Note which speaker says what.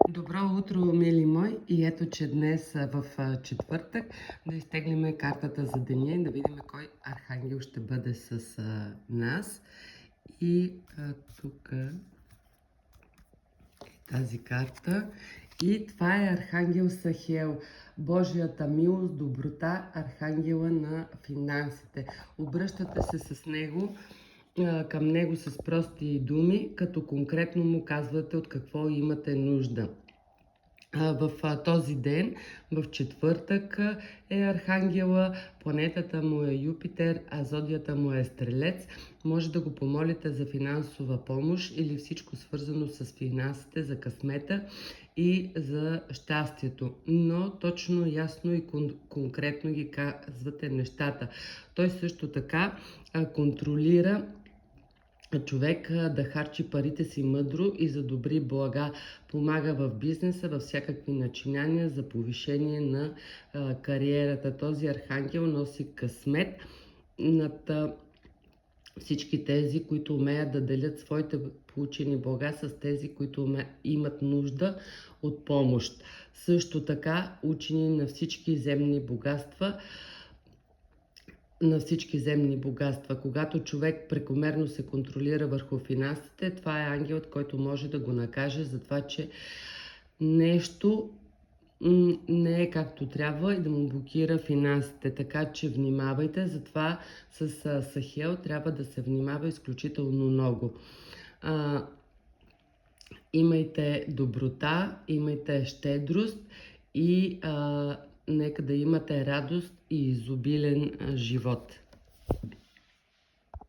Speaker 1: Добро утро, мили мои! И ето, че днес в четвъртък да изтеглиме картата за деня и да видим кой архангел ще бъде с нас. И тук е тази карта. И това е архангел Сахиел. Божията милост, доброта, архангела на финансите. Обръщате се с него, към него с прости думи, като конкретно му казвате от какво имате нужда. В този ден, в четвъртък, е архангела, планетата му е Юпитер, а зодията му е Стрелец. Може да го помолите за финансова помощ или всичко свързано с финансите, за късмета и за щастието. Но точно, ясно и конкретно ги казвате нещата. Той също така контролира човек да харчи парите си мъдро и за добри блага. Помага в бизнеса, във всякакви начинания за повишение на кариерата. Този архангел носи късмет над всички тези, които умеят да делят своите получени блага с тези, които имат нужда от помощ. Също така учени на всички земни богатства, Когато човек прекомерно се контролира върху финансите, това е ангелът, който може да го накаже за това, че нещо не е както трябва и да му блокира финансите. Така че внимавайте, затова с Сахиел трябва да се внимава изключително много. Имайте доброта, имайте щедрост и нека да имате радост и изобилен живот.